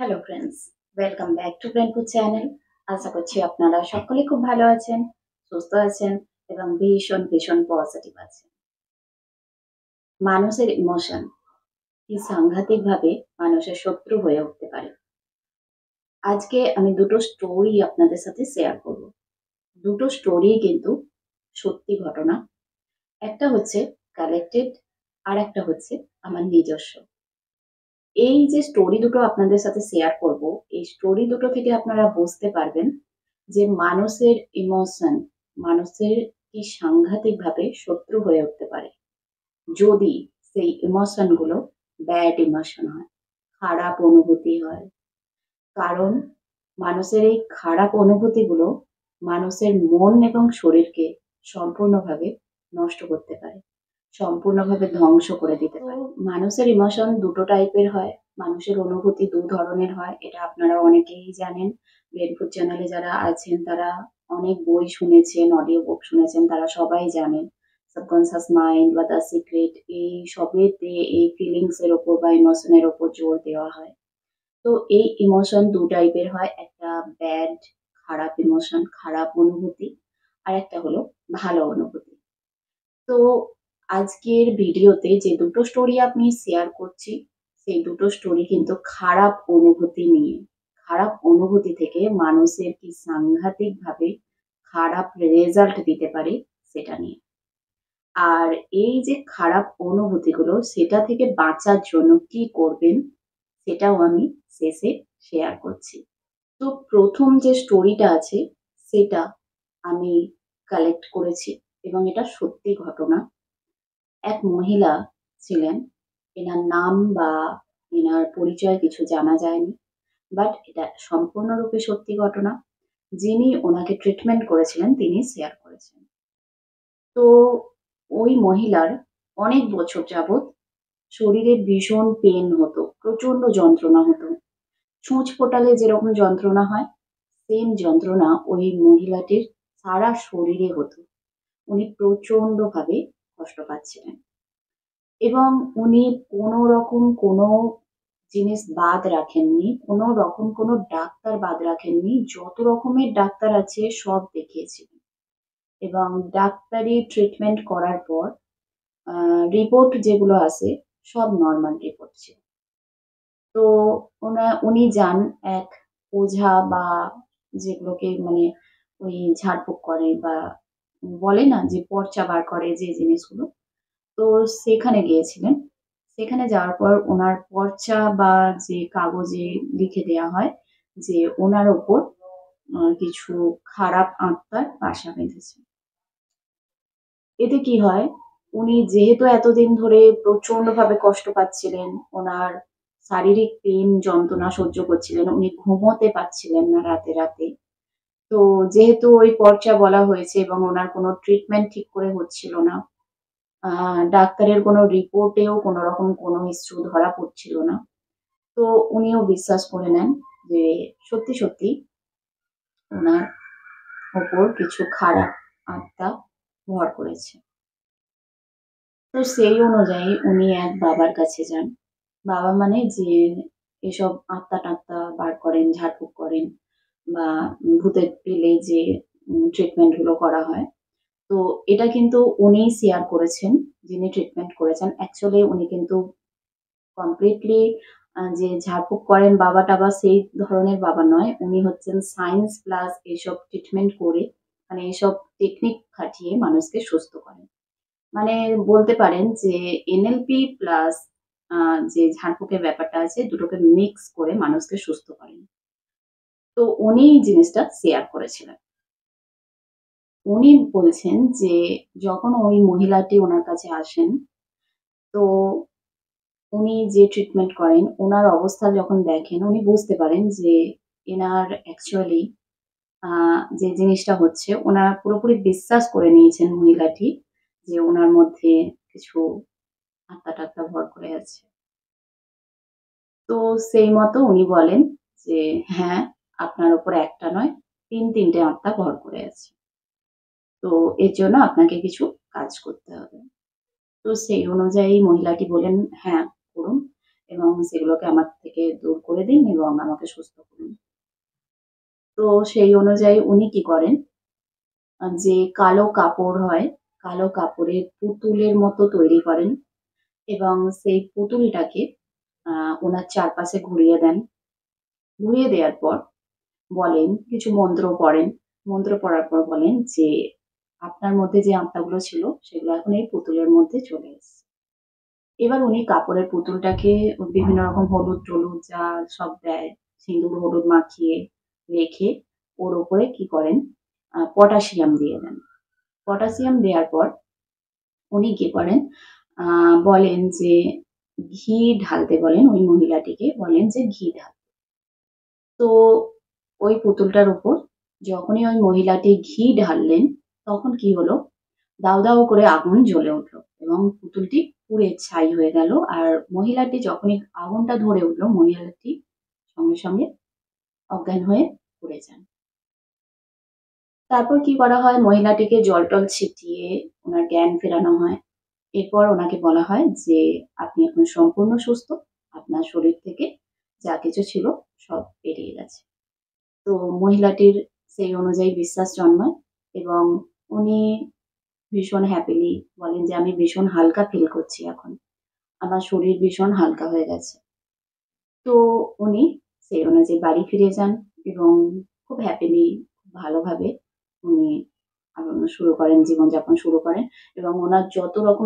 Hello friends, welcome back to Brainfood channel. আশা করছি আপনারা সকলে খুব ভালো আছেন, সুস্থ আছেন এবং ভীষণ ভীষণ পজিটিভ আছেন। মানুষের ইমোশন কি সাংঘাতিকভাবে মানুষের শত্রু হয়ে উঠতে পারে। আজকে আমি দুটো স্টোরি আপনাদের সাথে শেয়ার করব। দুটো স্টোরি কিন্তু সত্যি ঘটনা। একটা হচ্ছে কালেক্টেড, আর একটা হচ্ছে আমার নিজস্ব। এই যে স্টোরি দুটো আপনাদের সাথে শেয়ার করব, এই স্টোরি দুটো থেকে আপনারা বুঝতে পারবেন যে মানুষের ইমোশন, মানুষের কি সাংঘাতিকভাবে শত্রু হয়ে উঠতে পারে যদি সেই ইমোশন গুলো ব্যাড ইমোশন হয়, খারাপ অনুভূতি হয়। কারণ মানুষের এই খারাপ অনুভূতিগুলো মানুষের মন এবং শরীরকে সম্পূর্ণভাবে নষ্ট করতে পারে, সম্পূর্ণভাবে ধ্বংস করে দিতে পারে। মানুষের ইমোশন দুটো টাইপের হয়, মানুষের অনুভূতি দু ধরনের হয়, এটা আপনারা অনেকেই জানেন। ব্রেনফুড চ্যানেলে যারা আছেন তারা অনেক বই শুনেছেন, অডিও বুক শুনেছেন, তারা সবাই জানেন সাবকনসিয়াস মাইন্ড বা দ্য সিক্রেট, এই সবেতে এই ফিলিংস এর ওপর বা ইমোশনের ওপর জোর দেওয়া হয়। তো এই ইমোশন দু টাইপের হয়, একটা ব্যাড, খারাপ ইমোশন, খারাপ অনুভূতি, আর একটা হলো ভালো অনুভূতি। তো আজকের ভিডিওতে যে দুটো স্টোরি আমি শেয়ার করছি, সেই দুটো স্টোরি কিন্তু খারাপ অনুভূতি নিয়ে। খারাপ অনুভূতি থেকে মানুষের কি সাংঘাতিকভাবে খারাপ রেজাল্ট দিতে পারে সেটা নিয়ে। আর এই যে খারাপ অনুভূতিগুলো, সেটা থেকে বাঁচার জন্য কি করবেন সেটাও আমি শেষে শেয়ার করছি। তো প্রথম যে স্টোরিটা আছে সেটা আমি কালেক্ট করেছি এবং এটা সত্যি ঘটনা। এক মহিলা ছিলেন, এনার নাম বা এনার পরিচয় কিছু জানা যায়নি, বাট এটা সম্পূর্ণরূপে সত্যি ঘটনা। যিনি ওনাকে ট্রিটমেন্ট করেছিলেন তিনি শেয়ার করেছেন। তো ওই মহিলার অনেক বছর যাবৎ শরীরে ভীষণ পেন হতো, প্রচন্ড যন্ত্রণা হতো। ছুঁচ ফোটালে যেরকম যন্ত্রণা হয়, সেম যন্ত্রণা ওই মহিলাটির সারা শরীরে হতো। উনি প্রচন্ডভাবে কষ্ট পাচ্ছিলেন এবং উনি কোনোরকম কোনো জিনিস বাদ রাখেননি, কোনো রকম কোনো ডাক্তার বাদ রাখেননি। যত রকমের ডাক্তার আছে সব দেখিয়েছিলেন এবং ডাক্তারি ট্রিটমেন্ট করার পর রিপোর্ট যেগুলো আসে সব নরমাল রিপোর্ট ছিল। তো উনি যান এক ওঝা বা যেগুলোকে মানে ওই ঝাড়ফুঁক করে বা বলে না যে পর্চা বার করে যে জিনিসগুলো, তো সেখানে গিয়েছিলেন। সেখানে যাওয়ার পর উনার পর্চা বা যে কাগজে লিখে দেয়া হয় যে উনার উপর কিছু খারাপ আত্মার বাসা বেঁধেছে। এতে কি হয়, উনি যেহেতু এতদিন ধরে প্রচন্ডভাবে কষ্ট পাচ্ছিলেন, উনার শারীরিক পেইন যন্ত্রণা সহ্য করছিলেন, উনি ঘুমোতে পারছিলেন না রাতে রাতে। তো যেহেতু ওই পর্চা বলা হয়েছে এবং উনার কোনো ট্রিটমেন্ট ঠিক করে হচ্ছিল না, ডাক্তারের কোনো রিপোর্টেও কোনোরকম কোনো ইস্যু ধরা পড়ছিল না। তো উনিও বিশ্বাস করে নেন যে সত্যি, সত্যি উনার উপর কিছু খারাপ আত্মা ভর করেছে। তো সেই অনুযায়ী উনি এক বাবার কাছে যান। বাবা মানে যে এসব আত্মা-টাত্মা বার করেন, ঝাড়ফুঁক করেন বা ভূতের পেলে যে ট্রিটমেন্ট গুলো করা হয়। তো এটা কিন্তু উনিই শেয়ার করেছেন, যিনি ট্রিটমেন্ট করেছেন। অ্যাকচুয়ালি উনি কিন্তু কমপ্লিটলি যে ঝাড়ফুঁক করেন বাবা-টাবা সেই ধরনের বাবা নয়। উনি হচ্ছেন সায়েন্স প্লাস এসব ট্রিটমেন্ট করে, মানে এসব টেকনিক খাটিয়ে মানুষকে সুস্থ করেন। মানে বলতে পারেন যে এনএলপি প্লাস যে ঝাড়ফুঁকের ব্যাপারটা আছে দুটোকে মিক্স করে মানুষকে সুস্থ করেন। তো উনি এই জিনিসটা শেয়ার করেছিলেন। উনি বলছেন যে যখন ওই মহিলাটি উনার কাছে আসেন, তো উনি যে ট্রিটমেন্ট করেন, উনার অবস্থা যখন দেখেন উনি বুঝতে পারেন যে এনার অ্যাকচুয়ালি আ যে জিনিসটা হচ্ছে উনার পুরোপুরি বিশ্বাস করে নিয়েছেন মহিলাটি যে উনার মধ্যে কিছু আত্মা-টাত্মা ভর করে আছে। তো সেই মতো উনি বলেন যে, "হ্যাঁ, আপনার উপর একটা নয় ৩ টে আত্মা ভর করে আছে। তো এর জন্য আপনাকে কিছু কাজ করতে হবে।" তো সেই অনুযায়ী মহিলাটি বললেন, "হ্যাঁ, করুন।" এবং সেগুলোকে আমার থেকে দূর করে দিন এবং আমাকে সুস্থ করুন। তো সেই অনুযায়ী উনি কি করেন, যে কালো কাপড় হয়, কালো কাপড়ের পুতুলের মতো তৈরি করেন এবং সেই পুতুলটাকে উনার চারপাশে ঘুরিয়ে দেন। ঘুরিয়ে দেওয়ার পর বলেন, কিছু মন্ত্র পড়েন। মন্ত্র পড়ার পর বলেন যে, "আপনার মধ্যে যে আত্মাগুলো ছিল, সেগুলো এখন এই পুতুলের মধ্যে চলে এসছে।" এবার উনি কাপড়ের পুতুলটাকে বিভিন্ন রকম হলুদ-টলুদ যা সব দেয়, সিঁদুর হলুদ মাখিয়ে রেখে ওর উপরে কি করেন, পটাশিয়াম দিয়ে দেন। পটাশিয়াম দেওয়ার পর উনি কি করেন, আ বলেন যে ঘি ঢালতে বলেন, ওই মহিলাটিকে বলেন যে ঘি ঢাল। তো ওই পুতুলটার উপর যখনই ওই মহিলাটি ঘি ঢাললেন, তখন কি হলো, দাউ, দাউ করে আগুন জ্বলে উঠল এবং পুতুলটি পুড়ে ছাই হয়ে গেল। আর মহিলাটি যখনই আগুনটা ধরে উঠল, মহিলাটি সঙ্গে, সঙ্গে অজ্ঞান হয়ে পড়ে যান। তারপর কি করা হয়, মহিলাটিকে জল-টল ছিটিয়ে উনার জ্ঞান ফেরানো হয়। এরপর উনাকে বলা হয় যে, "আপনি এখন সম্পূর্ণ সুস্থ। আপনার শরীর থেকে যা কিছু ছিল সব বেরিয়ে গেছে।" তো মহিলাটির সেই অনুযায়ী বিশ্বাস জন্মায় এবং উনি ভীষণ হ্যাপিলি বলেন যে, "আমি ভীষণ হালকা ফিল করছি এখন। আমার শরীর ভীষণ হালকা হয়ে গেছে।" তো উনি সেই অনুযায়ী বাড়ি ফিরে যান এবং খুব হ্যাপিলি ভালোভাবে উনি শুরু করেন, জীবনযাপন শুরু করেন এবং উনার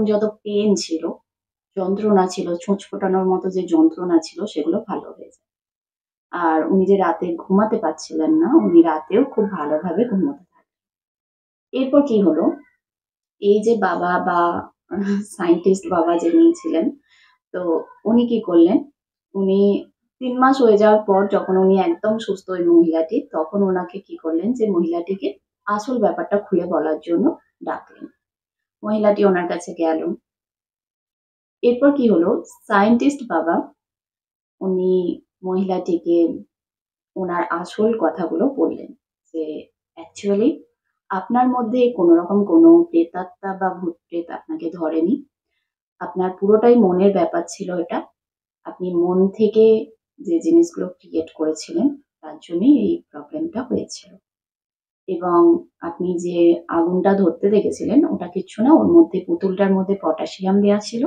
যত পেইন ছিল, যন্ত্রণা ছিল, ছুঁচ ফোটানোর মতো যে যন্ত্রণা ছিল সেগুলো ভালো হয়ে যায়। আর উনি যে রাতে ঘুমাতে পারছিলেন না, উনি রাতেও খুব ভালোভাবে ঘুমোতে থাকেন। এরপর কি হলো, এই যে বাবা বা সায়েন্টিস্ট বাবা যিনি ছিলেন, তো উনি কি করলেন, উনি ৩ মাস হয়ে যাওয়ার পর যখন উনি একদম সুস্থ ওই মহিলাটি, তখন উনাকে কি করলেন যে মহিলাটিকে আসল ব্যাপারটা খুলে বলার জন্য ডাকলেন। মহিলাটি উনার কাছে গেল। এরপর কি হলো, সায়েন্টিস্ট বাবা উনি মহিলাটিকে উনার আসল কথাগুলো বললেন যে, "অ্যাকচুয়ালি আপনার মধ্যে কোনো রকম কোনো প্রেতাত্মা বা ভূত-প্রেত আপনাকে ধরেনি। আপনার পুরোটাই মনের ব্যাপার ছিল এটা। আপনি মন থেকে যে জিনিসগুলো ক্রিয়েট করেছিলেন, তার জন্যই এই প্রবলেমটা হয়েছিল। এবং আপনি যে আগুনটা ধরতে দেখেছিলেন, ওটা কিচ্ছু না। ওর মধ্যে পুতুলটার মধ্যে পটাশিয়াম দেয়া ছিল।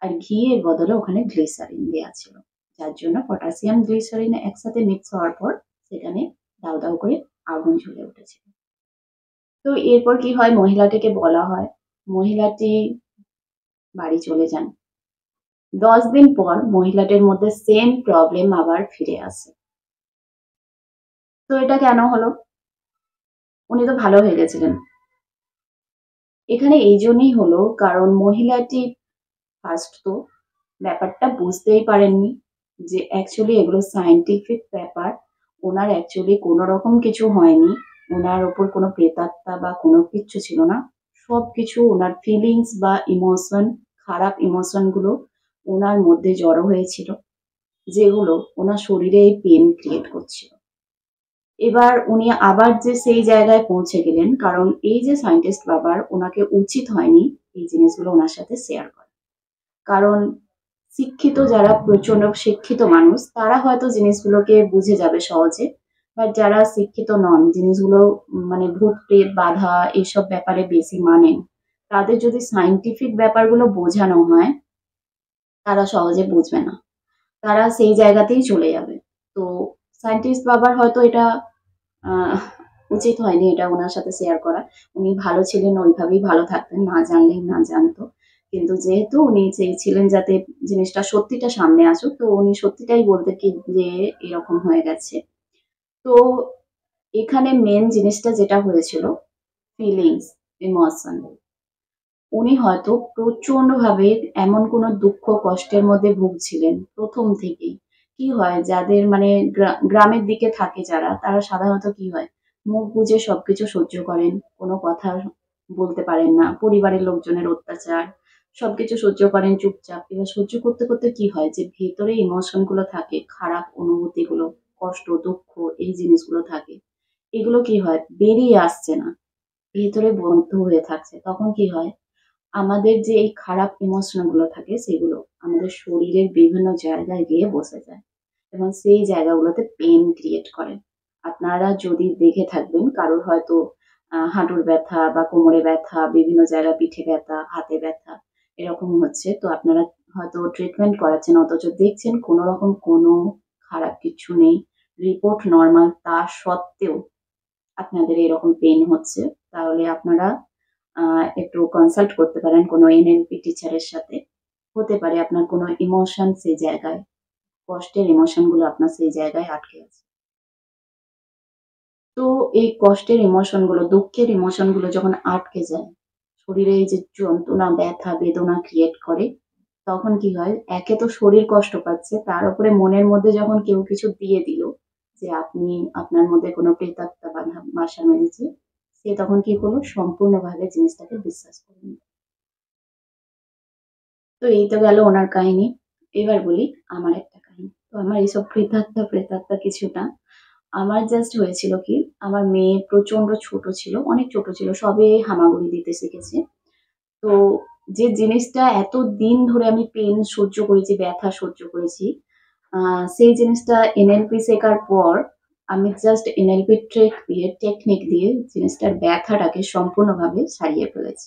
আর ঘিয়ের বদলে ওখানে গ্লিসারিন দেয়া ছিল। যার জন্য পটাশিয়াম, গ্লিসারিন একসাথে মিক্স হওয়ার পর সেখানে দাউ, দাউ করে আগুন জ্বলে উঠেছিল।" তো এরপর কি হয়, মহিলাটিকে বলা হয়। মহিলাটি বাড়ি চলে যান। ১০ দিন পর মহিলাটির মধ্যে সেম প্রবলেম আবার ফিরে আসে। তো এটা কেন হলো? উনি তো ভালো হয়ে গেছিলেন। এখানে এইজন্যই হলো কারণ মহিলাটি ফার্স্ট তো ব্যাপারটা বুঝতেই পারেননি যে অ্যাকচুয়ালি এগুলো সায়েন্টিফিক ব্যাপার। উনার অ্যাকচুয়ালি কোনো রকম কিছু হয়নি। উনার উপর কোনো প্রেতাত্মা বা কোনো কিচ্ছু ছিল না। সবকিছু উনার ফিলিংস বা ইমোশন, খারাপ ইমোশন গুলো উনার মধ্যে জড়ো হয়েছিল। যেগুলো উনার শরীরে এই পেইন ক্রিয়েট করছিল। এবার উনি আবার যে সেই জায়গায় পৌঁছে গেলেন, কারণ এই যে সায়েন্টিস্ট বাবার উনাকে উচিত হয়নি এই জিনিসগুলো উনার সাথে শেয়ার করা। কারণ শিক্ষিত যারা প্রচন্ড শিক্ষিত মানুষ তারা হয়তো জিনিসগুলোকে বুঝে যাবে সহজে। বাট যারা শিক্ষিত নন, জিনিসগুলো মানে ভূত-প্রেত, বাধা এসব ব্যাপারে বেশি মানেন। তাদের যদি সায়েন্টিফিক ব্যাপারগুলো বোঝানো হয়, তারা সহজে বুঝবে না। তারা সেই জায়গাতেই চলে যাবে। তো সায়েন্টিস্ট বাবার হয়তো এটা আহ উচিত হয়নি এটা উনার সাথে শেয়ার করা। উনি ভালো ছিলেন, ওইভাবেই ভালো থাকতেন। না জানলেই না জানতো। কিন্তু যেহেতু উনি চেয়েছিলেন যাতে জিনিসটা সত্যিটা সামনে আসুক, তো উনি সত্যিটাই বলতে কি যে এরকম হয়ে গেছে। তো এখানে মেইন জিনিসটা যেটা হয়েছিল ফিলিংস, ইমোশন। উনি হয়তো প্রচন্ডভাবে এমন কোনো দুঃখ কষ্টের মধ্যে ভুগছিলেন ১ম থেকেই। কি হয় যাদের মানে গ্রামের দিকে থাকে যারা, তারা সাধারণত কি হয়? মুখ বুজে সবকিছু সহ্য করেন। কোনো কথা বলতে পারেন না। পরিবারের লোকজনের অত্যাচার, সবকিছু সহ্য করেন চুপচাপ। এবার সহ্য করতে, করতে কি হয়? যে ভেতরে ইমোশন গুলো থাকে, খারাপ অনুভূতিগুলো, কষ্ট, দুঃখ এই জিনিসগুলো থাকে। এগুলো কি হয়? বেরিয়ে আসছে না। ভেতরে বন্ধ হয়ে থাকছে। তখন কি হয়? আমাদের যে এই খারাপ ইমোশন গুলো থাকে সেগুলো আমাদের শরীরের বিভিন্ন জায়গায় গিয়ে বসে যায় এবং সেই জায়গাগুলোতে পেইন ক্রিয়েট করে। আপনারা যদি দেখে থাকবেন কারোর হয়তো হাঁটুর ব্যথা বা কোমরে ব্যথা, বিভিন্ন জায়গায় পিঠে ব্যথা, হাতে ব্যথা এরকম হচ্ছে। তো আপনারা হয়তো ট্রিটমেন্ট করাচ্ছেন অথচ দেখছেন কোনরকম কোনো খারাপ কিছু নেই। রিপোর্ট নরমাল তা সত্ত্বেও আপনাদের এরকম পেইন হচ্ছে। তাহলে আপনারা আ একটু কনসাল্ট করতে পারেন কোনো NLP টিচারের সাথে। হতে পারে আপনার কোনো ইমোশন সেই জায়গায়, কষ্টের ইমোশন গুলো আপনার সেই জায়গায় আটকে আছে। তো এই কষ্টের ইমোশন গুলো, দুঃখের ইমোশন গুলো যখন আটকে যায়, শরীরে এই যে যন্ত্রণা, ব্যথা, বেদনা ক্রিয়েট করে, তখন কি হয়? একে তো শরীর কষ্ট পাচ্ছে, তার উপরে মনের মধ্যে যখন কেউ কিছু দিয়ে দিল যে আপনি আপনার মধ্যে কোনো প্রেতাত্মা বাসা বেঁধেছে, সে তখন কি করলো? সম্পূর্ণভাবে জিনিসটাকে বিশ্বাস করে নিল। তো এই তো গেল ওনার কাহিনী। এবার বলি আমার একটা কাহিনী। তো আমার এইসব প্রেতাত্মা কিছু না। আমার জাস্ট হয়েছিল কি, আমার মেয়ে প্রচন্ড ছোট ছিল, অনেক ছোট ছিল। সবে হামাগুড়ি দিতে শিখেছে। তো যে জিনিসটা এতদিন ধরে আমি পেইন সহ্য করেছি, ব্যথা সহ্য করেছি, আ সেই জিনিসটা NLP শেখার পর আমি জাস্ট NLP টেকনিক দিয়ে জিনিসটার ব্যথাটাকে সম্পূর্ণভাবে সারিয়ে ফেলেছি।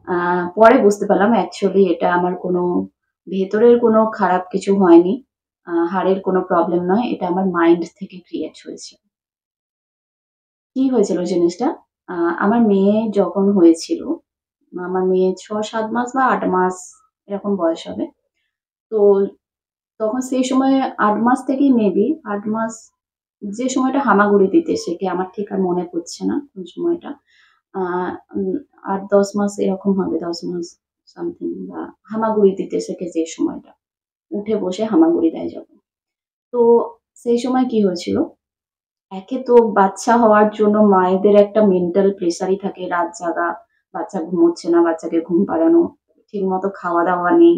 আ পরে বুঝতে পারলাম অ্যাকচুয়ালি এটা আমার কোনো ভেতরের কোনো খারাপ কিছু হয়নি। হাড়ের কোনো প্রবলেম নয়। এটা আমার মাইন্ড থেকে ক্রিয়েট হয়েছে। কি হয়েছিল জিনিসটা? আ আমার মেয়ে যখন হয়েছিল, আমার মেয়ে ৬-৭ মাস বা ৮ মাস এরকম বয়স হবে। তো তখন সেই সময় ৮ মাস থেকেই মেবি ৮ মাস যে সময়টা হামাগুড়ি দিতে শেখে আমার ঠিক আর মনে পড়ছে না কোন সময়টা। আ উম ৮-১০ মাস এরকম হবে, ১০ মাস সামথিং বা হামাগুড়ি দিতে শেখে যে সময়টা। উঠে বসে হামাগুড়ি দেয় যখন। তো সেই সময় কি হয়েছিল, একে তো বাচ্চা হওয়ার জন্য মায়েদের একটা মেন্টাল প্রেশারই থাকে, রাত জাগা, বাচ্চা ঘুমোচ্ছে না, বাচ্চাকে ঘুম পাড়ানো, ঠিকমতো খাওয়া-দাওয়া নেই,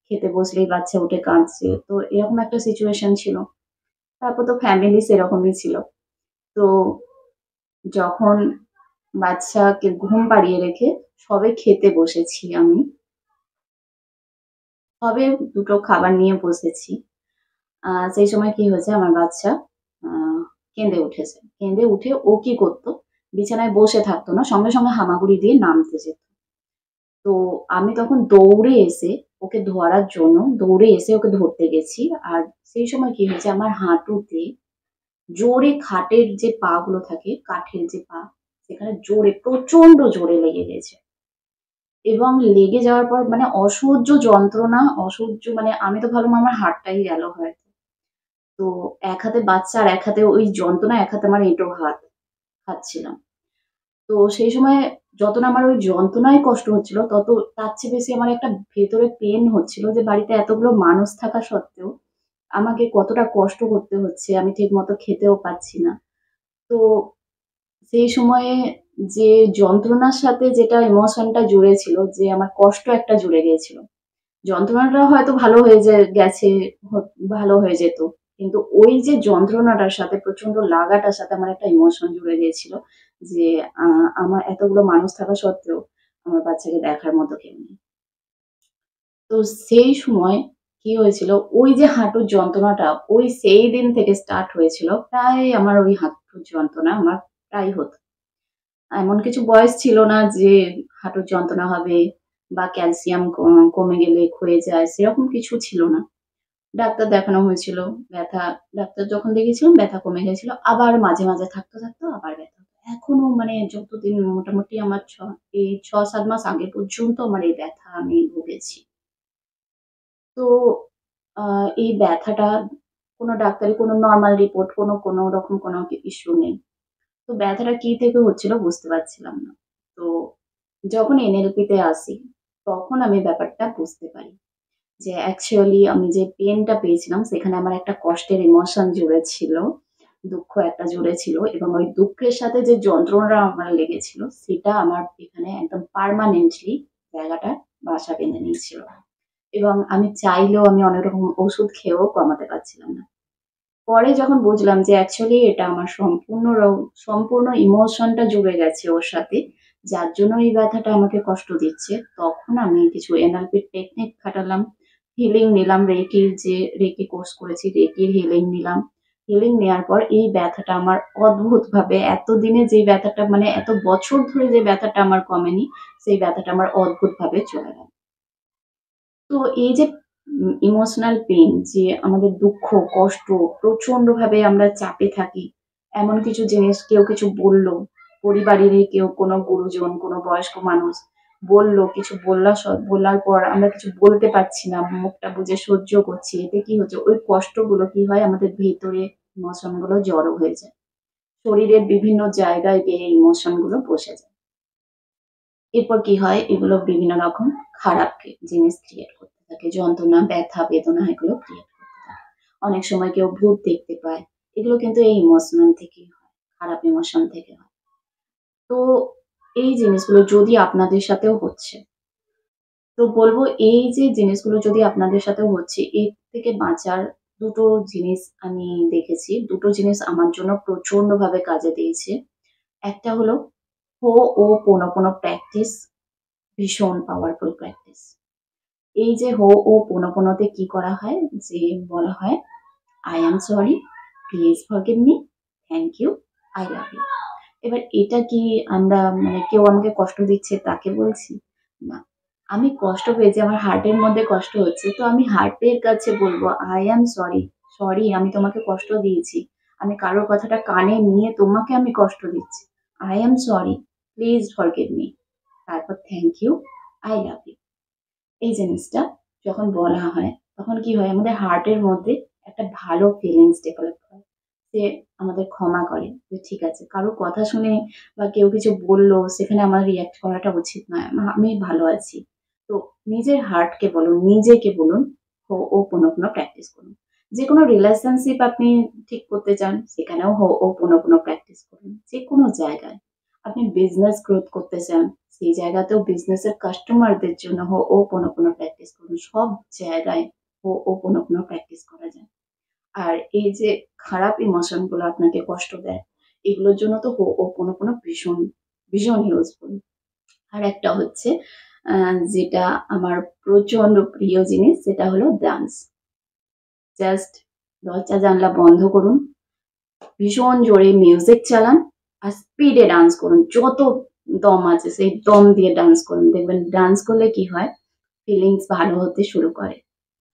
খেতে বসলেই বাচ্চা উঠে কাঁদছে। তো এরকম একটা সিচুয়েশন ছিল। তারপর তো ফ্যামিলি সেরকমই ছিল। তো যখন বাচ্চাকে ঘুম পাড়িয়ে রেখে সবে খেতে বসেছি আমি, সবে দুটো খাবার নিয়ে বসেছি। সেই সময় কি হয়েছে আমার বাচ্চা আ কেঁদে উঠেছে। কেঁদে উঠে ও কি করত? বিছানায় বসে থাকতো না। সঙ্গে, সঙ্গে হামাগুড়ি দিয়ে নামতে যেত। তো আমি তখন দৌড়ে এসে ওকে ধরার জন্য দৌড়ে এসে ওকে ধরতে গেছি। আর সেই সময় কি হয়েছে আমার হাঁটুতে জোরে খাটের যে পা গুলো থাকে, কাঠের যে পা, সেখানে জোরে প্রচন্ড জোরে লেগে গেছে। এবং লেগে যাওয়ার পর মানে অসহ্য যন্ত্রণা, অসহ্য মানে আমি তো ভাবলাম আমার হাতটাই গেল হয়তো। তো এক হাতে বাচ্চা আর এক হাতে ওই যন্ত্রণা, এক হাতে আমার এঁটো হাত, খাচ্ছিলাম। তো সেই সময় যত না আমার ওই যন্ত্রণায় কষ্ট হচ্ছিল, তত তার চেয়ে বেশি আমার একটা ভেতরে পেইন হচ্ছিল যে বাড়িতে এতগুলো মানুষ থাকা সত্ত্বেও আমাকে কতটা কষ্ট করতে হচ্ছে, আমি ঠিকমতো খেতেও পাচ্ছি না। তো সেই সময়ে যে যন্ত্রণার সাথে যেটা ইমোশনটা জুড়ে ছিল, যে আমার কষ্ট একটা জুড়ে গিয়েছিল। যন্ত্রণাটা হয়তো ভালো হয়ে গেছে, হ ভালো হয়ে যেত। কিন্তু ওই যে যন্ত্রণাটার সাথে প্রচন্ড লাগাটার সাথে আমার একটা ইমোশন জুড়ে গিয়েছিল যে আ আমার এতগুলো মানুষ থাকা সত্ত্বেও আমার বাচ্চাকে দেখার মতো কেউ নেই। তো সেই সময় কি হয়েছিল, ওই যে হাঁটুর যন্ত্রণাটা ওই সেই দিন থেকে স্টার্ট হয়েছিল। প্রায় আমার ওই হাঁটুর যন্ত্রণা আমার প্রায় হতো। এমন কিছু বয়স ছিল না যে হাঁটুর যন্ত্রণা হবে বা ক্যালসিয়াম কমে গেলে ক্ষয়ে যায়, সেরকম কিছু ছিল না। ডাক্তার দেখানো হয়েছিল, ব্যথা ডাক্তার যখন দেখিয়েছিলাম ব্যথা কমে গেছিল। আবার মাঝে, মাঝে থাকতো আবার ব্যথা হতো। এখনো মানে যতদিন মোটামুটি আমার এই ৬-৭ মাস আগে পর্যন্ত আমার এই ব্যথা আমি ভুগেছি। তো আ এই ব্যথাটা কোনো ডাক্তারি কোনো নরমাল রিপোর্ট কোনো রকম কোনো ইস্যু নেই। তো ব্যথাটা কি থেকে হচ্ছিল বুঝতে পারছিলাম না। তো যখন NLP তে আসি, তখন আমি ব্যাপারটা বুঝতে পারি। যে অ্যাকচুয়ালি আমি যে পেইনটা পেয়েছিলাম সেখানে আমার একটা কষ্টের ইমোশন জুড়ে ছিল। দুঃখ একটা জুড়ে ছিল এবং ওই দুঃখের সাথে যে যন্ত্রণাটা আমার লেগেছিল সেটা আমার এখানে একদম পার্মানেন্টলি জায়গাটা বাসা বেঁধে নিয়েছিল। এবং আমি চাইলেও আমি অনেক রকম ওষুধ খেয়েও কমাতে পারছিলাম না। পরে যখন বুঝলাম যে অ্যাকচুয়ালি এটা আমার সম্পূর্ণ ইমোশনটা জুড়ে গেছে ওর সাথে। যার জন্য এই ব্যথাটা আমাকে কষ্ট দিচ্ছে, তখন আমি কিছু এনএলপি টেকনিক খাটালাম, হিলিং নিলাম, রেকি কোর্স করেছি, রেকির হিলিং নিলাম। হিলিং নেয়ার পর এই ব্যথাটা আমার অদ্ভুতভাবে এতদিনে যে ব্যথাটা মানে এত বছর ধরে যে ব্যথাটা আমার কমেনি, সেই ব্যথাটা আমার অদ্ভুতভাবে চলে গেল। তো এই যে ইমোশনাল পেইন যে আমাদের দুঃখ, কষ্ট প্রচন্ডভাবে আমরা চাপে থাকি। এমন কিছু জিনিস কেউ কিছু বলল, পরিবারেরই কেউ কোনো গুরুজন, কোনো বয়স্ক মানুষ বলল, কিছু বলার পর আমরা কিছু বলতে পারছি না, মুখটা বুজে সহ্য করছি। এতে কি হচ্ছে ওই কষ্টগুলো কি হয় আমাদের ভেতরে ইমোশন গুলো জড়ো হয়ে যায়। শরীরের বিভিন্ন জায়গায় গিয়ে ইমোশন গুলো বসে যায়। এরপর কি হয় এগুলো বিভিন্ন রকম খারাপ জিনিস ক্রিয়েট করতে থাকে। যন্ত্রণা, ব্যথা, বেদনা এগুলো ক্রিয়েট করতে থাকে। অনেক সময় কেউ ভূত দেখতে পায়। এগুলো কিন্তু এই ইমোশনাল থেকেই হয়। খারাপ ইমোশন থেকে হয়। তো এই জিনিসগুলো যদি আপনাদের সাথেও হচ্ছে, তো বলব এই যে জিনিসগুলো যদি আপনাদের সাথেও হচ্ছে, এর থেকে বাঁচার ২ টো জিনিস আমি দেখেছি। ২ টো জিনিস আমার জন্য প্রচন্ডভাবে কাজে দিয়েছে। একটা হলো হো'ওপোনোপোনো প্র্যাকটিস, ভীষণ পাওয়ারফুল প্র্যাকটিস। এই যে হো'ওপোনোপোনোতে কি করা হয় যে বলা হয়, "I am sorry, please forgive me, thank you, I love you." এবার এটা কি আমরা মানে কেউ আমাকে কষ্ট দিচ্ছে তাকে বলছি? না। আমি কষ্ট পেয়েছি, আমার হার্টের মধ্যে কষ্ট হচ্ছে। তো আমি হার্টের কাছে বলব, "I am sorry, সরি আমি তোমাকে কষ্ট দিয়েছি। আমি কারোর কথাটা কানে নিয়ে তোমাকে আমি কষ্ট দিচ্ছি। I am sorry, please forgive me." তারপর thank you, I love you. এই জিনিসটা যখন বলা হয়, তখন কি হয় আমাদের হার্টের মধ্যে একটা ভালো ফিলিংস ডেভেলপ হয়। সে আমাদের ক্ষমা করে যে ঠিক আছে কারো কথা শুনে বা কেউ কিছু বলল সেখানে আমার রিঅ্যাক্ট করাটা উচিত নয়। আমি ভালো আছি। তো নিজের হার্টকে বলুন, নিজেকে বলুন হো'ওপোনোপোনো প্র্যাকটিস করুন। যেকোনো রিলেশনশিপ আপনি ঠিক করতে চান সেখানেও হো'ওপোনোপোনো প্র্যাকটিস করুন। যেকোনো জায়গায়। আপনি বিজনেস গ্রোথ করতে চান সেই জায়গাতেও বিজনেসের কাস্টমারদের জন্য হো'ওপোনোপোনো প্র্যাকটিস করুন। সব জায়গায় হো'ওপোনোপোনো প্র্যাকটিস করা যায়। আর এই যে খারাপ ইমোশন গুলো আপনাকে কষ্ট দেয়, এগুলোর জন্য তো হো'ওপোনোপোনো ভীষণ, ভীষণ ইউজফুল। আরেকটা হচ্ছে যেটা আমার প্রচন্ড প্রিয় জিনিস সেটা হলো ডান্স। জাস্ট দরজা জানলা বন্ধ করুন, ভীষণ জোরে মিউজিক চালান আর স্পিডে ডান্স করুন। যত দম আছে সেই দম দিয়ে ডান্স করুন। দেখবেন ডান্স করলে কি হয় ফিলিংস ভালো হতে শুরু করে।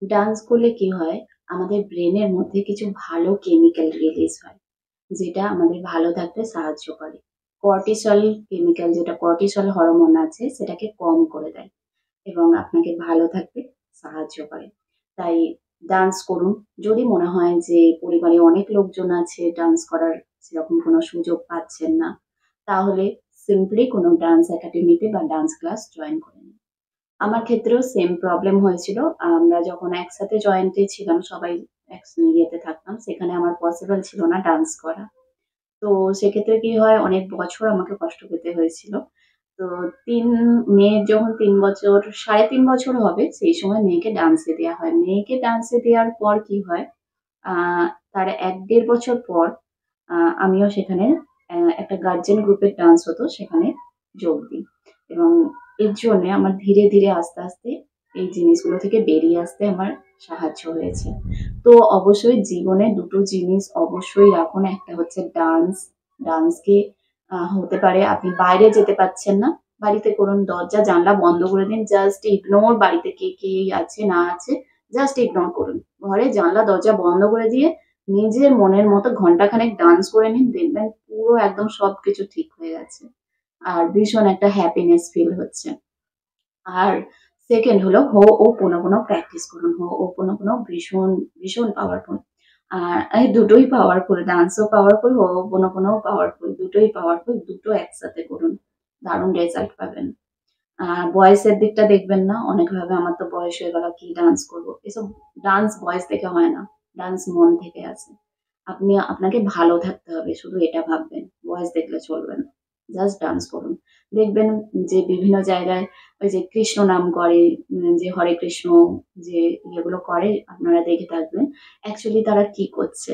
ডান্স করলে কি হয় আমাদের ব্রেনের মধ্যে কিছু ভালো কেমিক্যাল রিলিজ হয় যেটা আমাদের ভালো থাকতে সাহায্য করে। কর্টিসল কেমিক্যাল যেটা কর্টিসল হরমোন আছে সেটাকে কম করে দেয় এবং আপনাকে ভালো থাকতে সাহায্য করে। তাই ডান্স করুন। যদি মনে হয় যে পরিবারে অনেক লোকজন আছে ডান্স করার সেরকম কোনো সুযোগ পাচ্ছেন না, তাহলে সিম্পলি কোনো ডান্স একাডেমিতে বা ডান্স ক্লাস জয়েন করে নিন। আমার ক্ষেত্রেও সেম প্রবলেম হয়েছিল। আমরা যখন একসাথে জয়েন্টে ছিলাম সবাই ইয়েতে থাকতাম, সেখানে আমার পসিবল ছিল না ডান্স করা। তো সেক্ষেত্রে কি হয় অনেক বছর আমাকে কষ্ট পেতে হয়েছিল। তো ৩ মেয়ের যখন ৩ বছর ৩.৫ বছর হবে সেই সময় মেয়েকে ডান্সে দেয়া হয়। মেয়েকে ডান্সে দেওয়ার পর কি হয় আ তার ১-১.৫ বছর পর আ আমিও সেখানে একটা গার্জিয়ান গ্রুপের ডান্স হতো সেখানে যোগ দিই। এবং এর জন্যে আমার ধীরে, ধীরে আস্তে, আস্তে এই জিনিসগুলো থেকে বেরিয়ে আসতে আমার সাহায্য হয়েছে। তো অবশ্যই জীবনে ২ টো জিনিস অবশ্যই রাখুন। একটা হচ্ছে ডান্স। ডান্সকে হতে পারে আপনি বাইরে যেতে পারছেন না, বাড়িতে করুন। দরজা জানলা বন্ধ করে দিন। জাস্ট ইগনোর বাড়িতে কে, কে আছে না আছে জাস্ট ইগনোর করুন। ঘরে জানলা দরজা বন্ধ করে দিয়ে নিজের মনের মতো ঘন্টাখানেক ডান্স করে নিন। দেখবেন পুরো একদম সবকিছু ঠিক হয়ে গেছে। আর ভীষণ একটা হ্যাপিনেস ফিল হচ্ছে। আর সেকেন্ড হলো হো'ওপোনোপোনো প্র্যাকটিস করুন। হো'ওপোনোপোনো ভীষণ, ভীষণ পাওয়ারফুল। আর এই দুটোই পাওয়ারফুল। ডান্সও পাওয়ারফুল, হো'ওপোনোপোনোও পাওয়ারফুল। দুটোই পাওয়ারফুল। দুটো একসাথে করুন। দারুণ রেজাল্ট পাবেন। বয়সের দিকটা দেখবেন না। অনেকে ভাবে আমার তো বয়স হয়ে গেল কি ডান্স করব। এসব ডান্স বয়স দেখে হয় না। ডান্স মন থেকে আসে। আপনাকে ভালো থাকতে হবে। শুধু এটা ভাববেন। বয়স দেখলে চলবে না। জাস্ট ডান্স করুন। দেখবেন যে বিভিন্ন জায়গায় ওই যে কৃষ্ণ নাম করে, যে হরে কৃষ্ণ যে ইয়েগুলো করে আপনারা দেখে থাকবেন। অ্যাকচুয়ালি তারা কি করছে?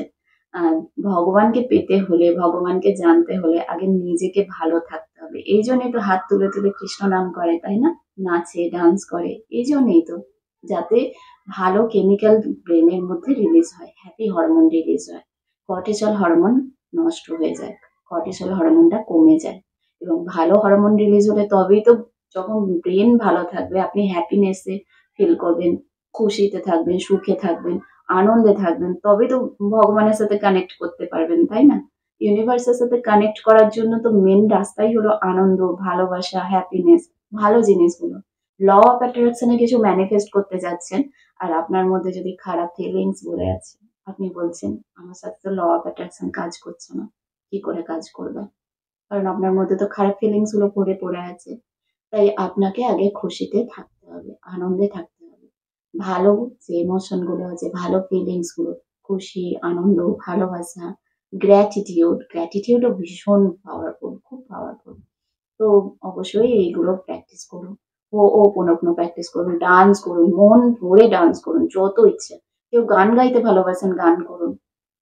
আ ভগবানকে পেতে হলে, ভগবানকে জানতে হলে আগে নিজেকে ভালো থাকতে থাকতে হবে। এই জন্যই তো হাত তুলে তুলে কৃষ্ণ নাম করে, তাই না? নাচে, ডান্স করে, এই জন্যই তো, যাতে ভালো কেমিক্যাল ব্রেনের মধ্যে রিলিজ হয়, হ্যাপি হরমোন রিলিজ হয়, কর্টিসল হরমোন নষ্ট হয়ে যায়, কর্টিসল হরমোনটা কমে যায় এবং ভালো হরমোন রিলিজ হলে তবেই তো, যখন ব্রেন ভালো থাকবে আপনি হ্যাপিনেসে ফিল করবেন, খুশিতে থাকবেন, সুখে থাকবেন, আনন্দে থাকবেন, তবেই তো ভগবানের সাথে কানেক্ট করতে পারবেন, তাই না? ইউনিভার্সের সাথে কানেক্ট করার জন্য তো মেন রাস্তাই হলো আনন্দ, ভালোবাসা, হ্যাপিনেস, ভালো জিনিসগুলো। ল অফ অ্যাট্রাকশন এ কিছু ম্যানিফেস্ট করতে যাচ্ছেন আর আপনার মধ্যে যদি খারাপ ফিলিংস বলে আছে, আপনি বলছেন আমার সাথে তো ল অফ অ্যাট্রাকশন কাজ করছে না, কি করে কাজ করবে? কারণ আপনার মধ্যে তো খারাপ ফিলিংস গুলো ভরে পড়ে আছে। তাই আপনাকে আগে খুশিতে থাকতে হবে, আনন্দে থাকতে হবে। ভালো যে ইমোশন গুলো আছে, ভালো ফিলিংস গুলো, খুশি, আনন্দ, ভালোবাসা, গ্র্যাটিটিউড ও ভীষণ পাওয়ারফুল, খুব পাওয়ারফুল। তো অবশ্যই এইগুলো প্র্যাকটিস করুন। হো'ওপনোপনো প্র্যাকটিস করুন, ডান্স করুন, মন ভরে ডান্স করুন যত ইচ্ছে। কেউ গান গাইতে ভালোবাসেন, গান করুন।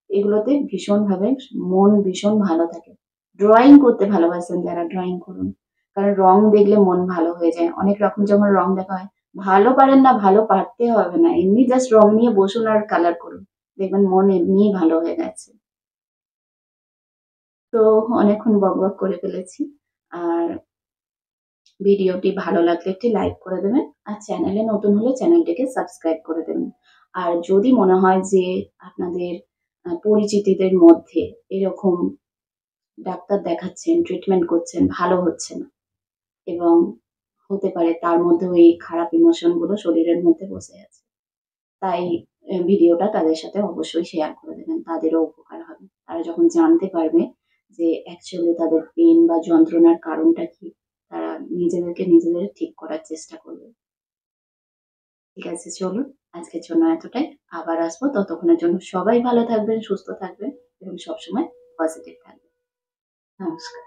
এগুলোতে ভীষণভাবে মন ভীষণ ভালো থাকে। ড্রইং করতে ভালোবাসেন যারা, ড্রইং করুন। কারণ রং দেখলে মন ভালো হয়ে যায়। অনেক রকম যখন রং দেখা হয়, ভালো পারেন না, ভালো পারতে হবে না। এমনি জাস্ট রং নিয়ে বসুন আর কালার করুন। দেখবেন মন এমনিই ভালো হয়ে গেছে। তো অনেকক্ষণ বকবক করে ফেলেছি। আর ভিডিওটি ভালো লাগলে একটি লাইক করে দেবেন। আর চ্যানেলে নতুন হলে চ্যানেলটিকে সাবস্ক্রাইব করে দেবেন। আর যদি মনে হয় যে আপনাদের পরিচিতদের মধ্যে এরকম ডাক্তার দেখাচ্ছেন, ট্রিটমেন্ট করছেন, ভালো হচ্ছে না এবং হতে পারে তার মধ্যে ওই খারাপ ইমোশন গুলো শরীরের মধ্যে বসে আছে। তাই ভিডিওটা তাদের সাথে অবশ্যই শেয়ার করে দেবেন। তাদেরও উপকার হবে। তারা যখন জানতে পারবে যে অ্যাকচুয়ালি তাদের পেইন বা যন্ত্রণার কারণটা কি, তারা নিজেদের ঠিক করার চেষ্টা করবে। ঠিক আছে, চলুন আজকের জন্য এতটাই। আবার আসবো। ততক্ষণের জন্য সবাই ভালো থাকবেন, সুস্থ থাকবেন এবং সবসময় পজিটিভ থাকবেন। নমস্কার।